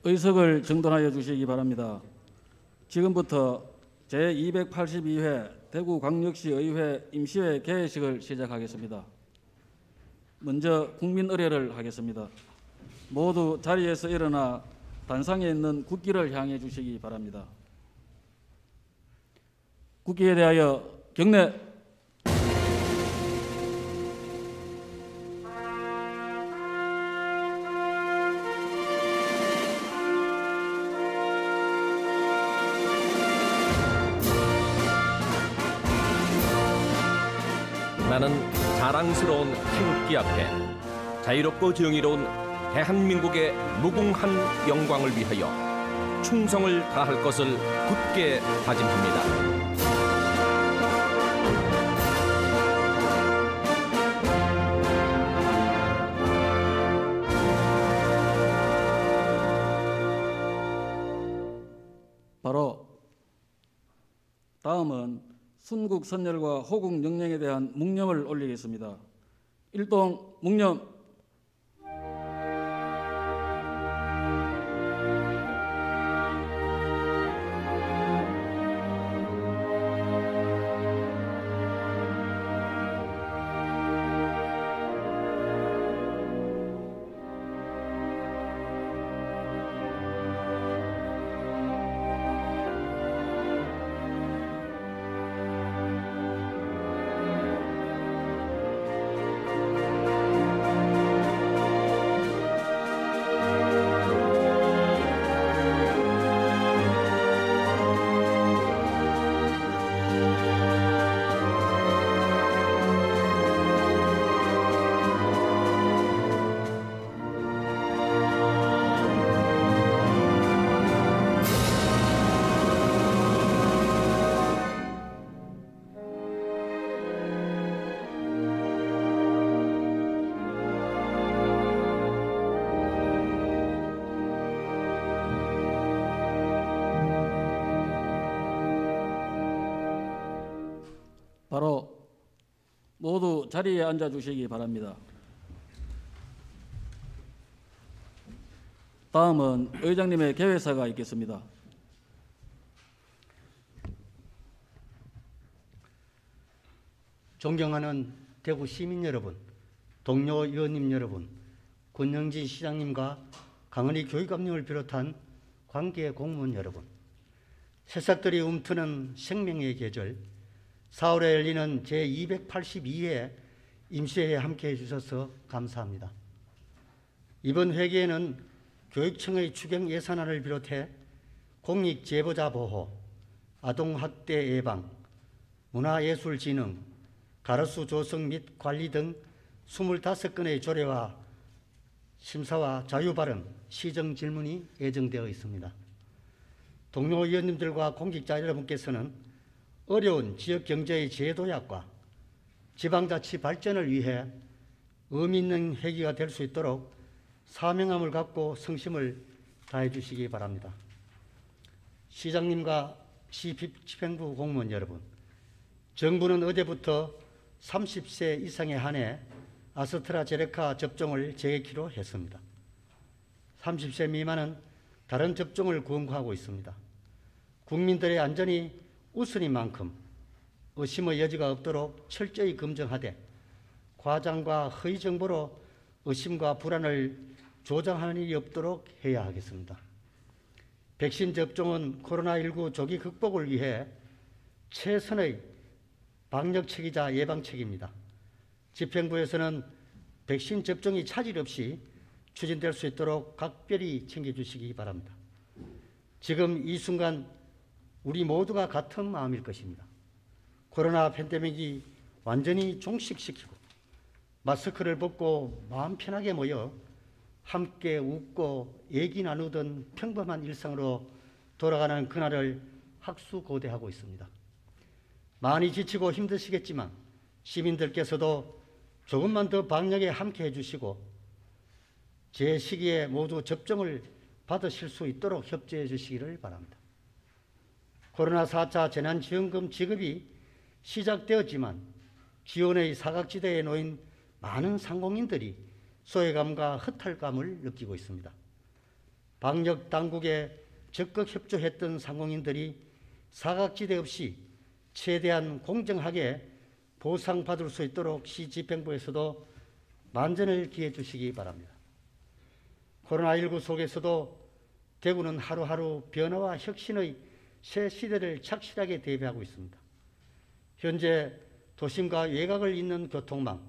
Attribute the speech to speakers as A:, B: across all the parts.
A: 의석을 정돈하여 주시기 바랍니다. 지금부터 제282회 대구광역시의회 임시회 개회식을 시작하겠습니다. 먼저 국민의례를 하겠습니다. 모두 자리에서 일어나 단상에 있는 국기를 향해 주시기 바랍니다. 국기에 대하여 경례.
B: 나는 자랑스러운 태극기 앞에 자유롭고 정의로운 대한민국의 무궁한 영광을 위하여 충성을 다할 것을 굳게 다짐합니다.
A: 바로 다음은 순국 선열과 호국 영령에 대한 묵념을 올리겠습니다. 일동 묵념. 바로 모두 자리에 앉아 주시기 바랍니다. 다음은 의장님의 개회사가 있겠습니다.
C: 존경하는 대구 시민 여러분, 동료 의원님 여러분, 권영진 시장님과 강은희 교육감님을 비롯한 관계 공무원 여러분, 새싹들이 움트는 생명의 계절 4월에 열리는 제282회 임시회에 함께해 주셔서 감사합니다. 이번 회기에는 교육청의 추경 예산안을 비롯해 공익 제보자 보호, 아동학대 예방, 문화예술진흥, 가로수 조성 및 관리 등 25건의 조례와 심사와 자유발언, 시정질문이 예정되어 있습니다. 동료 의원님들과 공직자 여러분께서는 어려운 지역경제의 재도약과 지방자치 발전을 위해 의미 있는 회기가 될 수 있도록 사명감을 갖고 성심을 다해 주시기 바랍니다. 시장님과 시집행부 공무원 여러분, 정부는 어제부터 30세 이상에 한해 아스트라제네카 접종을 재개키로 했습니다. 30세 미만은 다른 접종을 권고하고 있습니다. 국민들의 안전이 우선인 만큼 의심의 여지가 없도록 철저히 검증하되 과장과 허위 정보로 의심과 불안을 조장하는 일이 없도록 해야 하겠습니다. 백신 접종은 코로나19 조기 극복을 위해 최선의 방역책이자 예방책입니다. 집행부에서는 백신 접종이 차질 없이 추진될 수 있도록 각별히 챙겨주시기 바랍니다. 지금 이 순간 우리 모두가 같은 마음일 것입니다. 코로나 팬데믹이 완전히 종식시키고 마스크를 벗고 마음 편하게 모여 함께 웃고 얘기 나누던 평범한 일상으로 돌아가는 그날을 학수고대하고 있습니다. 많이 지치고 힘드시겠지만 시민들께서도 조금만 더 방역에 함께 해주시고 제 시기에 모두 접종을 받으실 수 있도록 협조해 주시기를 바랍니다. 코로나 4차 재난지원금 지급이 시작되었지만 지원의 사각지대에 놓인 많은 상공인들이 소외감과 허탈감을 느끼고 있습니다. 방역 당국에 적극 협조했던 상공인들이 사각지대 없이 최대한 공정하게 보상받을 수 있도록 시 집행부에서도 만전을 기해 주시기 바랍니다. 코로나19 속에서도 대구는 하루하루 변화와 혁신의 새 시대를 착실하게 대비하고 있습니다. 현재 도심과 외곽을 잇는 교통망,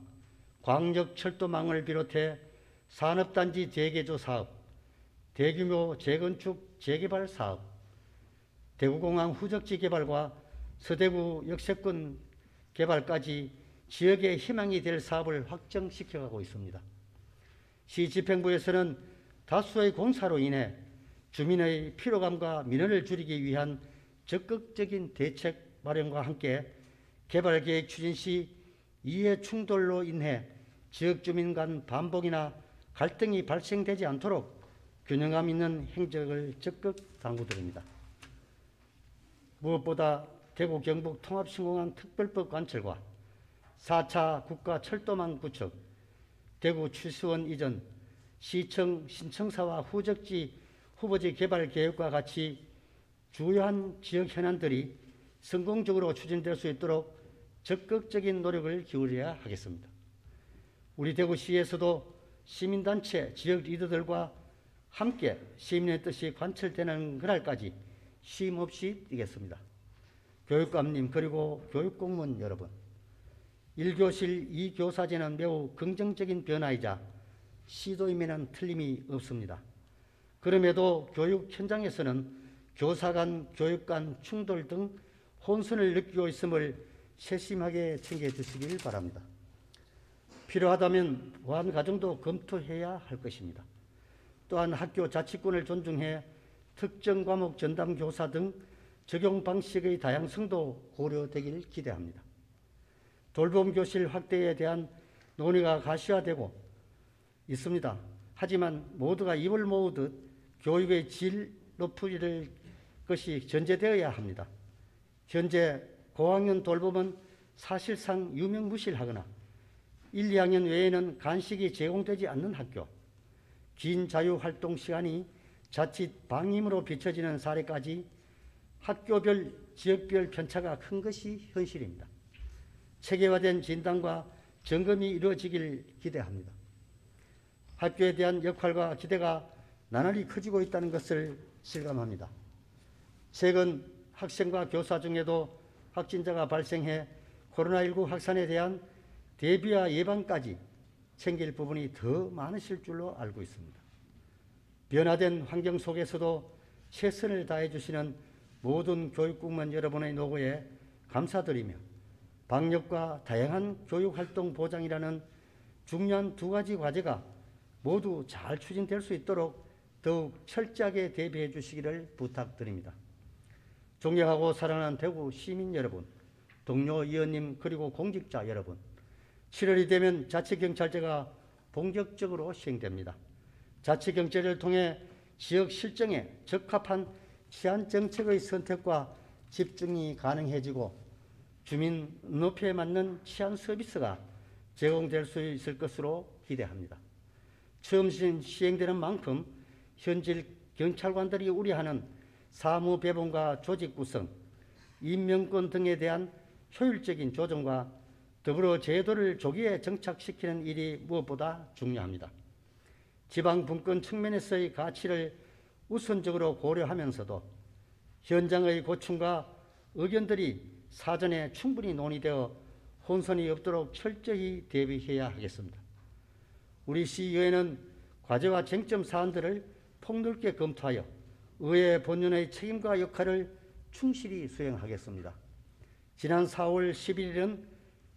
C: 광역철도망을 비롯해 산업단지 재개조 사업, 대규모 재건축 재개발 사업, 대구공항 후적지 개발과 서대구 역세권 개발까지 지역의 희망이 될 사업을 확정시켜가고 있습니다. 시 집행부에서는 다수의 공사로 인해 주민의 피로감과 민원을 줄이기 위한 적극적인 대책 마련과 함께 개발계획 추진 시 이해 충돌로 인해 지역 주민 간 반복이나 갈등이 발생되지 않도록 균형감 있는 행적을 적극 당부드립니다. 무엇보다 대구 경북 통합신공항 특별법 관철과 4차 국가철도망 구축, 대구 취수원 이전, 시청 신청사와 후보지 개발 계획과 같이 주요한 지역 현안들이 성공적으로 추진될 수 있도록 적극적인 노력을 기울여야 하겠습니다. 우리 대구시에서도 시민단체, 지역 리더들과 함께 시민의 뜻이 관철되는 그날까지 쉼 없이 뛰겠습니다. 교육감님 그리고 교육공무원 여러분, 1교실 2교사제는 매우 긍정적인 변화이자 시도임에는 틀림이 없습니다. 그럼에도 교육 현장에서는 교사 간, 교육 간 충돌 등 혼선을 느끼고 있음을 세심하게 챙겨주시길 바랍니다. 필요하다면 보완 과정도 검토해야 할 것입니다. 또한 학교 자치권을 존중해 특정 과목 전담 교사 등 적용 방식의 다양성도 고려되길 기대합니다. 돌봄 교실 확대에 대한 논의가 가시화되고 있습니다. 하지만 모두가 입을 모으듯 교육의 질 높이를 것이 전제되어야 합니다. 현재 고학년 돌봄은 사실상 유명무실하거나 1, 2학년 외에는 간식이 제공되지 않는 학교, 긴 자유활동 시간이 자칫 방임으로 비춰지는 사례까지 학교별, 지역별 편차가 큰 것이 현실입니다. 체계화된 진단과 점검이 이루어지길 기대합니다. 학교에 대한 역할과 기대가 나날이 커지고 있다는 것을 실감합니다. 최근 학생과 교사 중에도 확진자가 발생해 코로나19 확산에 대한 대비와 예방까지 챙길 부분이 더 많으실 줄로 알고 있습니다. 변화된 환경 속에서도 최선을 다해 주시는 모든 교육공무원 여러분의 노고에 감사드리며 방역과 다양한 교육활동 보장이라는 중요한 두 가지 과제가 모두 잘 추진될 수 있도록 더욱 철저하게 대비해 주시기를 부탁드립니다. 존경하고 사랑하는 대구 시민 여러분, 동료 의원님 그리고 공직자 여러분, 7월이 되면 자치경찰제가 본격적으로 시행됩니다. 자치경찰제를 통해 지역 실정에 적합한 치안정책의 선택과 집중이 가능해지고 주민 눈높이에 맞는 치안 서비스가 제공될 수 있을 것으로 기대합니다. 처음 시행되는 만큼 현직 경찰관들이 우려하는 사무 배분과 조직 구성, 임명권 등에 대한 효율적인 조정과 더불어 제도를 조기에 정착시키는 일이 무엇보다 중요합니다. 지방 분권 측면에서의 가치를 우선적으로 고려하면서도 현장의 고충과 의견들이 사전에 충분히 논의되어 혼선이 없도록 철저히 대비해야 하겠습니다. 우리 시의회는 과제와 쟁점 사안들을 폭넓게 검토하여 의회 본연의 책임과 역할을 충실히 수행하겠습니다. 지난 4월 11일은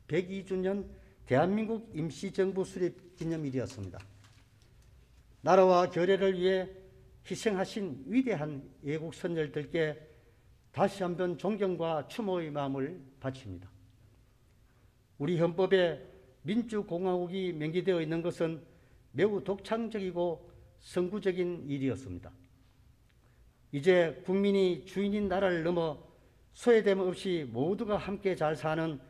C: 102주년 대한민국 임시정부 수립 기념일이었습니다. 나라와 결의를 위해 희생하신 위대한 애국 선열들께 다시 한번 존경과 추모의 마음을 바칩니다. 우리 헌법에 민주공화국이 명기되어 있는 것은 매우 독창적이고 선구적인 일이었습니다. 이제 국민이 주인인 나라를 넘어 소외됨 없이 모두가 함께 잘 사는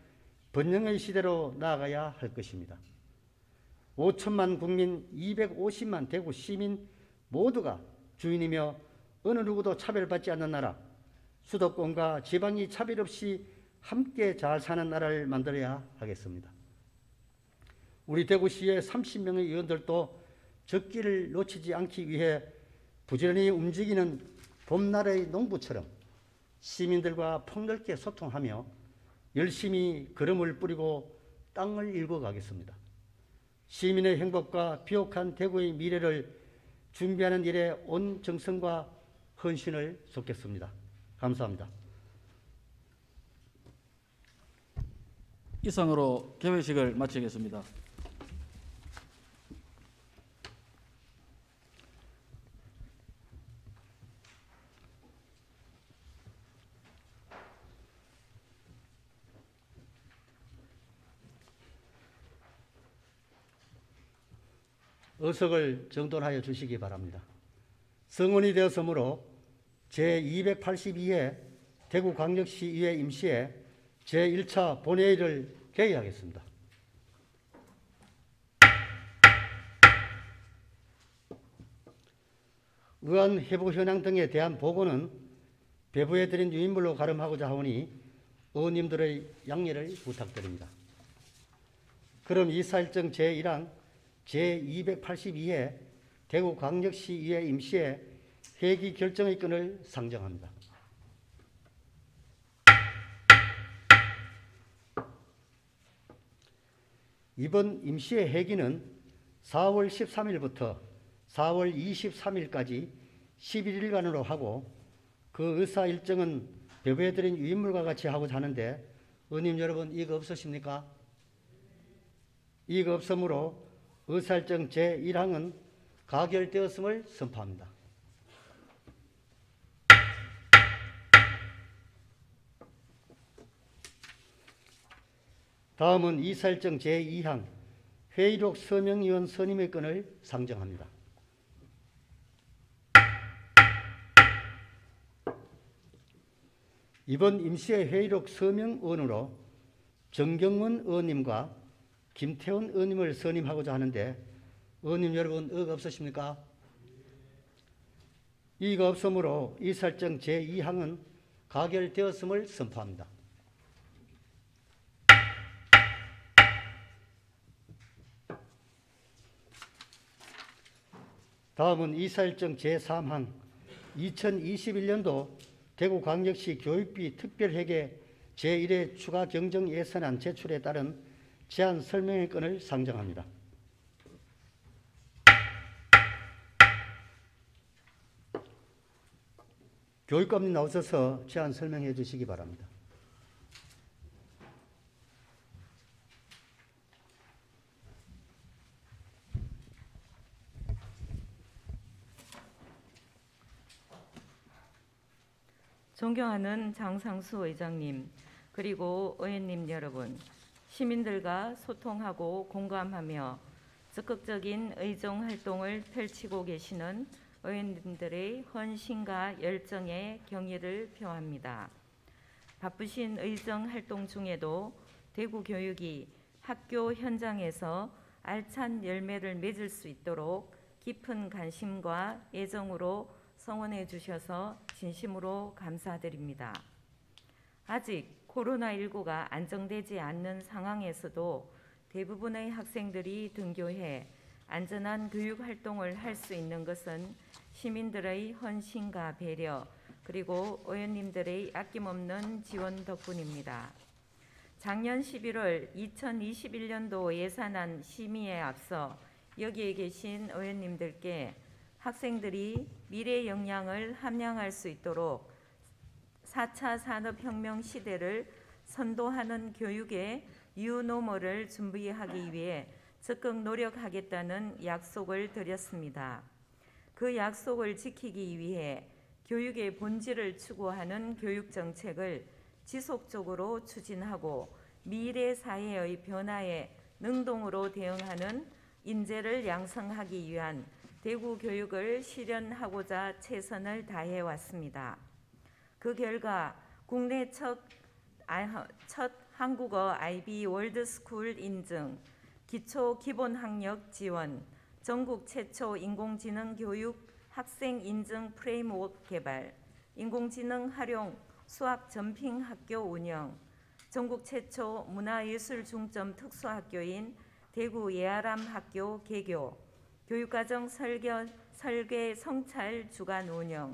C: 번영의 시대로 나아가야 할 것입니다. 5천만 국민, 250만 대구 시민 모두가 주인이며 어느 누구도 차별받지 않는 나라, 수도권과 지방이 차별 없이 함께 잘 사는 나라를 만들어야 하겠습니다. 우리 대구시의 30명의 의원들도 적기를 놓치지 않기 위해 부지런히 움직이는 봄날의 농부처럼 시민들과 폭넓게 소통하며 열심히 걸음을 뿌리고 땅을 일궈 가겠습니다. 시민의 행복과 비옥한 대구의 미래를 준비하는 일에 온 정성과 헌신을 쏟겠습니다. 감사합니다.
A: 이상으로 개회식을 마치겠습니다.
C: 의석을 정돈하여 주시기 바랍니다. 성원이 되었으므로 제282회 대구광역시의회 임시회 제1차 본회의를 개의하겠습니다. 의안 회부 현황 등에 대한 보고는 배부해드린 유인물로 가름하고자 하오니 의원님들의 양해를 부탁드립니다. 그럼 이사일정 제1항 제282회 대구광역시의회 임시회 회기 결정의 건을 상정합니다. 이번 임시회 회기는 4월 13일부터 4월 23일까지 11일간으로 하고 그 의사 일정은 배부해드린 유인물과 같이 하고자 하는데 의원님 여러분 이익 없으십니까? 이익 없으므로 의사일정 제1항은 가결되었음을 선포합니다. 다음은 이사일정 제2항 회의록 서명위원 선임의 건을 상정합니다. 이번 임시회 회의록 서명의원으로 정경원 의원님과 김태훈 의원님을 선임하고자 하는데 의원님 여러분 의가 없으십니까? 이의가 없으므로 이사일정 제2항은 가결되었음을 선포합니다. 다음은 이사일정 제3항 2021년도 대구광역시 교육비 특별회계 제1회 추가 경정 예산안 제출에 따른 제안 설명의 건을 상정합니다. 교육감님 나오셔서 제안 설명해 주시기 바랍니다.
D: 존경하는 장상수 의장님, 그리고 의원님 여러분, 시민들과 소통하고 공감하며 적극적인 의정 활동을 펼치고 계시는 의원님들의 헌신과 열정에 경의를 표합니다. 바쁘신 의정 활동 중에도 대구 교육이 학교 현장에서 알찬 열매를 맺을 수 있도록 깊은 관심과 애정으로 성원해 주셔서 진심으로 감사드립니다. 아직 코로나19가 안정되지 않는 상황에서도 대부분의 학생들이 등교해 안전한 교육 활동을 할 수 있는 것은 시민들의 헌신과 배려, 그리고 의원님들의 아낌없는 지원 덕분입니다. 작년 11월 2021년도 예산안 심의에 앞서 여기에 계신 의원님들께 학생들이 미래 역량을 함양할 수 있도록 4차 산업혁명 시대를 선도하는 교육의 뉴노멀을 준비하기 위해 적극 노력하겠다는 약속을 드렸습니다. 그 약속을 지키기 위해 교육의 본질을 추구하는 교육정책을 지속적으로 추진하고 미래 사회의 변화에 능동으로 대응하는 인재를 양성하기 위한 대구 교육을 실현하고자 최선을 다해왔습니다. 그 결과 국내 첫 한국어 IB 월드스쿨 인증, 기초 기본학력 지원, 전국 최초 인공지능 교육 학생 인증 프레임워크 개발, 인공지능 활용 수학 점핑 학교 운영, 전국 최초 문화예술 중점 특수학교인 대구 예아람 학교 개교, 교육과정 설계 성찰 주간 운영,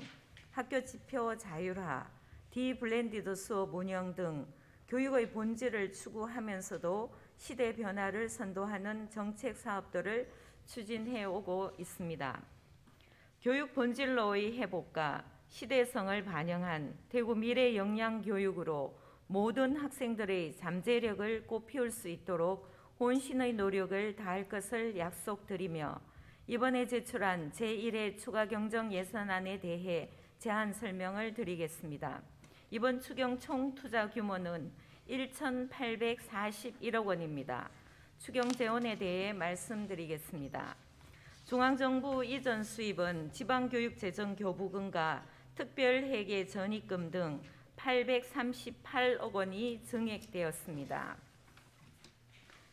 D: 학교 지표 자율화, 디블렌디드 수업 운영 등 교육의 본질을 추구하면서도 시대 변화를 선도하는 정책 사업들을 추진해 오고 있습니다. 교육 본질로의 회복과 시대성을 반영한 대구 미래 역량 교육으로 모든 학생들의 잠재력을 꽃피울 수 있도록 혼신의 노력을 다할 것을 약속드리며 이번에 제출한 제1회 추가 경정 예산안에 대해 제안 설명을 드리겠습니다. 이번 추경 총 투자 규모는 1,841억 원입니다. 추경 재원에 대해 말씀드리겠습니다. 중앙정부 이전 수입은 지방교육재정교부금과 특별회계 전입금 등 838억 원이 증액되었습니다.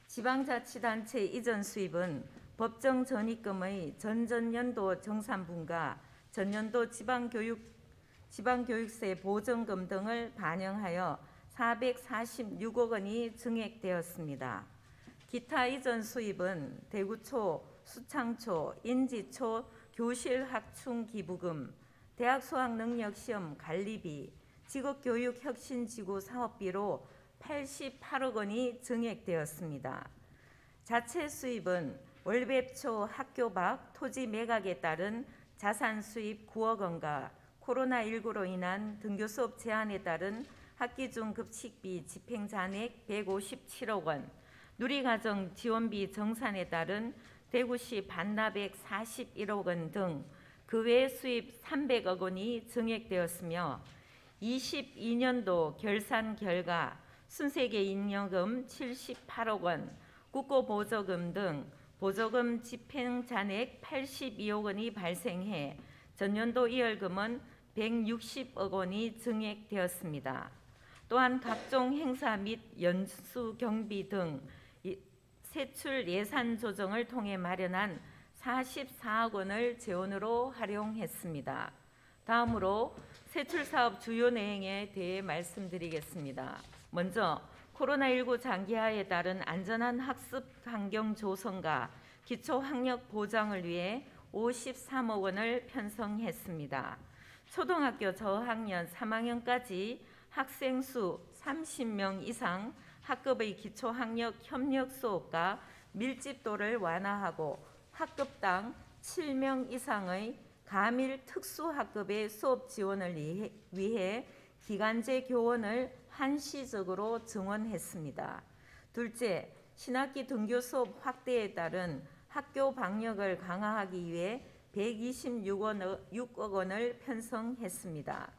D: 지방자치단체 이전 수입은 법정 전입금의 전전년도 정산분과 전년도 지방교육세 보전금 등을 반영하여 446억 원이 증액되었습니다. 기타 이전 수입은 대구초, 수창초, 인지초 교실 확충 기부금, 대학 수학능력시험 관리비, 직업교육혁신지구 사업비로 88억 원이 증액되었습니다. 자체 수입은 월배초 학교 밖 토지 매각에 따른 자산 수입 9억 원과 코로나19로 인한 등교 수업 제한에 따른 학기 중 급식비 집행 잔액 157억 원, 누리과정 지원비 정산에 따른 대구시 반납액 41억 원 등 그 외 수입 300억 원이 증액되었으며 22년도 결산 결과 순세계 잉여금 78억 원, 국고보조금 등 보조금 집행 잔액 82억 원이 발생해 전년도 이월금은 160억 원이 증액되었습니다. 또한 각종 행사 및 연수 경비 등 세출 예산 조정을 통해 마련한 44억 원을 재원으로 활용했습니다. 다음으로 세출사업 주요 내용에 대해 말씀드리겠습니다. 먼저 코로나19 장기화에 따른 안전한 학습 환경 조성과 기초학력 보장을 위해 53억 원을 편성했습니다. 초등학교 저학년 3학년까지 학생 수 30명 이상 학급의 기초학력 협력 수업과 밀집도를 완화하고 학급당 7명 이상의 가밀 특수학급의 수업 지원을 위해 기간제 교원을 한시적으로 증원했습니다. 둘째, 신학기 등교 수업 확대에 따른 학교 방역을 강화하기 위해 126억 원을 편성했습니다.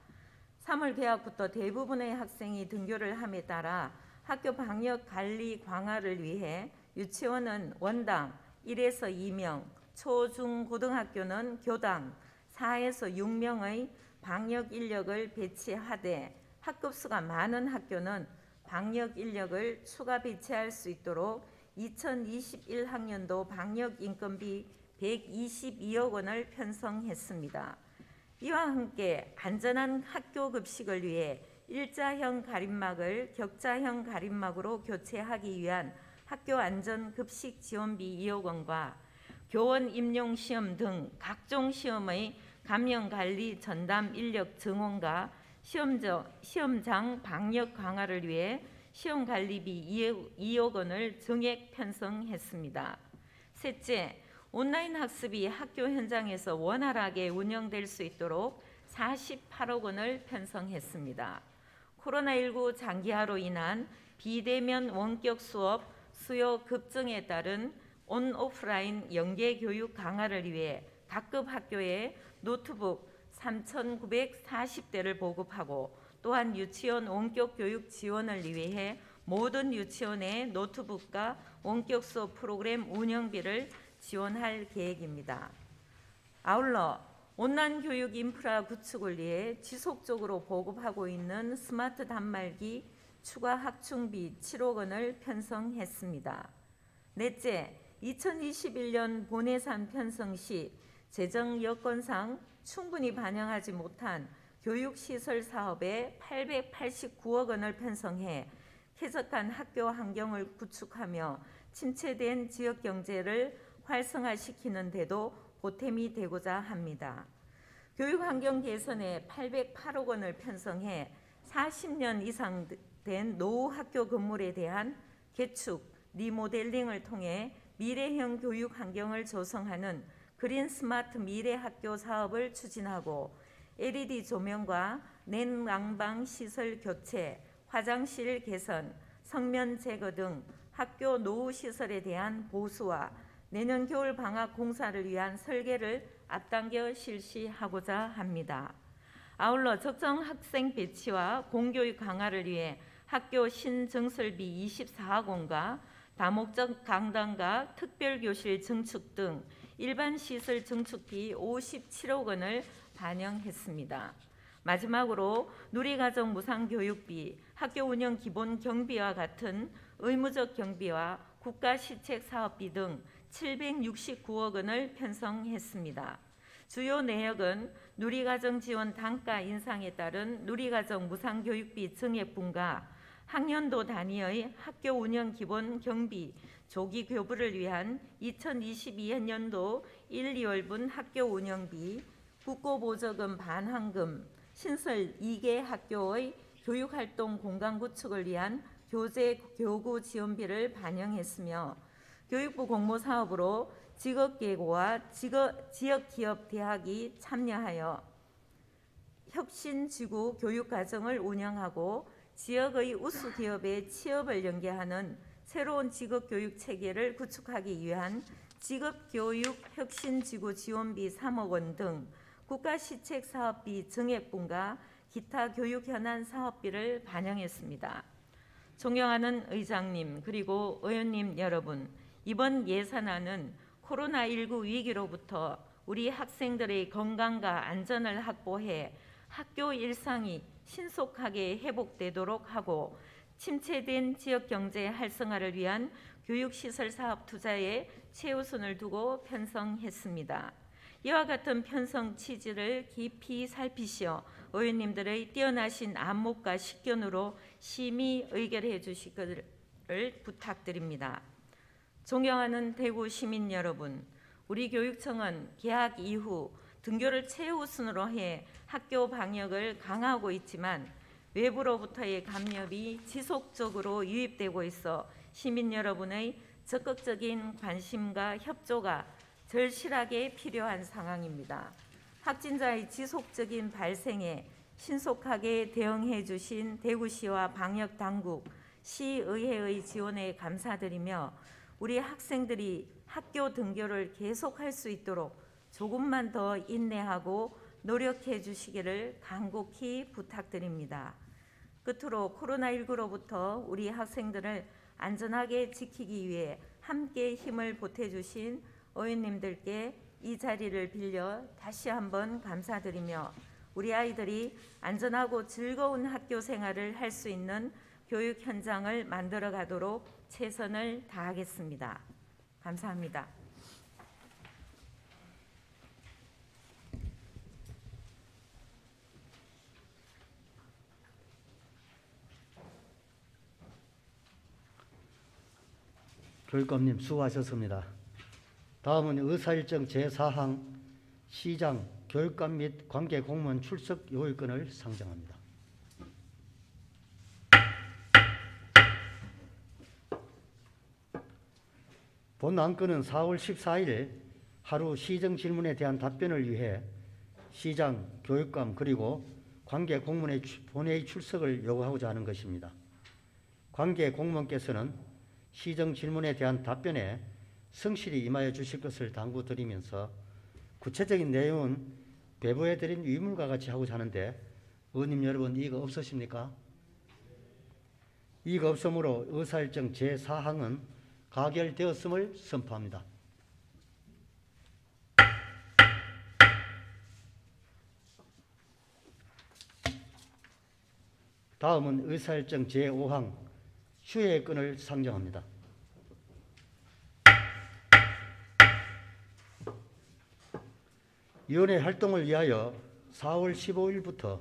D: 3월 개학부터 대부분의 학생이 등교를 함에 따라 학교 방역 관리 강화를 위해 유치원은 원당 1에서 2명, 초, 중, 고등학교는 교당 4에서 6명의 방역 인력을 배치하되 학급수가 많은 학교는 방역 인력을 추가 배치할 수 있도록 2021학년도 방역 인건비 122억 원을 편성했습니다. 이와 함께 안전한 학교 급식을 위해 일자형 가림막을 격자형 가림막으로 교체하기 위한 학교 안전 급식 지원비 2억 원과 교원 임용 시험 등 각종 시험의 감염 관리 전담 인력 증원과 시험장 방역 강화를 위해 시험 관리비 2억 원을 증액 편성했습니다. 셋째, 온라인 학습이 학교 현장에서 원활하게 운영될 수 있도록 48억 원을 편성했습니다. 코로나19 장기화로 인한 비대면 원격 수업 수요 급증에 따른 온 오프라인 연계 교육 강화를 위해 각급 학교에 노트북 3,940대를 보급하고 또한 유치원 원격 교육 지원을 위해 모든 유치원에 노트북과 원격 수업 프로그램 운영비를 지원할 계획입니다. 아울러 온라인 교육 인프라 구축을 위해 지속적으로 보급하고 있는 스마트 단말기 추가 확충비 7억 원을 편성했습니다. 넷째, 2021년 본예산 편성 시 재정 여건상 충분히 반영하지 못한 교육시설 사업에 889억 원을 편성해 쾌적한 학교 환경을 구축하며 침체된 지역 경제를 활성화시키는 데도 보탬이 되고자 합니다. 교육 환경 개선에 808억 원을 편성해 40년 이상 된 노후 학교 건물에 대한 개축, 리모델링을 통해 미래형 교육 환경을 조성하는 그린 스마트 미래 학교 사업을 추진하고 LED 조명과 냉난방 시설 교체, 화장실 개선, 성면 제거 등 학교 노후 시설에 대한 보수와 내년 겨울 방학 공사를 위한 설계를 앞당겨 실시하고자 합니다. 아울러 적정 학생 배치와 공교육 강화를 위해 학교 신증설비 24억 원과 다목적 강당과 특별교실 증축 등 일반 시설 증축비 57억 원을 반영했습니다. 마지막으로 누리과정 무상교육비, 학교 운영 기본 경비와 같은 의무적 경비와 국가시책 사업비 등 769억 원을 편성했습니다. 주요 내역은 누리과정 지원 단가 인상에 따른 누리과정 무상교육비 증액분과 학년도 단위의 학교 운영 기본 경비 조기 교부를 위한 2022년도 1, 2월분 학교 운영비, 국고보조금 반환금, 신설 2개 학교의 교육활동 공간 구축을 위한 교재 교구 지원비를 반영했으며 교육부 공모사업으로 직업계고와 지역기업 대학이 참여하여 혁신지구 교육과정을 운영하고 지역의 우수 기업의 취업을 연계하는 새로운 직업교육 체계를 구축하기 위한 직업교육 혁신지구 지원비 3억 원 등 국가시책 사업비 증액분과 기타 교육 현안 사업비를 반영했습니다. 존경하는 의장님 그리고 의원님 여러분, 이번 예산안은 코로나19 위기로부터 우리 학생들의 건강과 안전을 확보해 학교 일상이 신속하게 회복되도록 하고 침체된 지역경제 활성화를 위한 교육시설 사업 투자에 최우선을 두고 편성했습니다. 이와 같은 편성 취지를 깊이 살피시어 의원님들의 뛰어나신 안목과 식견으로 심히 의결해 주실 것을 부탁드립니다. 존경하는 대구 시민 여러분, 우리 교육청은 개학 이후 등교를 최우선으로 해 학교 방역을 강화하고 있지만 외부로부터의 감염이 지속적으로 유입되고 있어 시민 여러분의 적극적인 관심과 협조가 절실하게 필요한 상황입니다. 확진자의 지속적인 발생에 신속하게 대응해 주신 대구시와 방역당국, 시의회의 지원에 감사드리며 우리 학생들이 학교 등교를 계속할 수 있도록 조금만 더 인내하고 노력해 주시기를 간곡히 부탁드립니다. 끝으로 코로나19로부터 우리 학생들을 안전하게 지키기 위해 함께 힘을 보태주신 의원님들께 이 자리를 빌려 다시 한번 감사드리며 우리 아이들이 안전하고 즐거운 학교 생활을 할 수 있는 교육 현장을 만들어 가도록 최선을 다하겠습니다. 감사합니다.
C: 교육감님 수고하셨습니다. 다음은 의사일정 제4항 시장, 교육감 및 관계 공무원 출석 요일권을 상정합니다. 본 안건은 4월 14일 하루 시정 질문에 대한 답변을 위해 시장, 교육감 그리고 관계 공무원의 본회의 출석을 요구하고자 하는 것입니다. 관계 공무원께서는 시정 질문에 대한 답변에 성실히 임하여 주실 것을 당부드리면서 구체적인 내용은 배부해드린 위문과 같이 하고자 하는데 의원님 여러분 이의가 없으십니까? 이의가 없으므로 의사일정 제4항은 가결되었음을 선포합니다. 다음은 의사일정 제5항 휴회권을 상정합니다. 위원회 활동을 위하여 4월 15일부터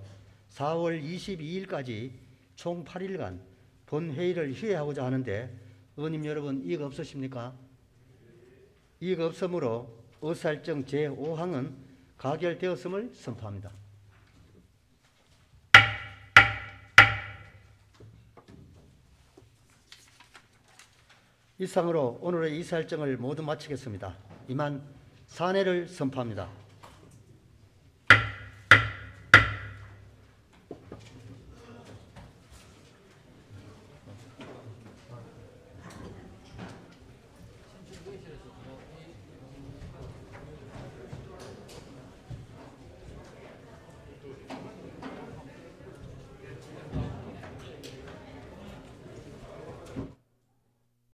C: 4월 22일까지 총 8일간 본회의를 휴회하고자 하는데 의원님 여러분 이의가 없으십니까? 이의가 없으므로 의사일정 제5항은 가결되었음을 선포합니다. 이상으로 오늘의 의사일정을 모두 마치겠습니다. 이만 산회를 선포합니다.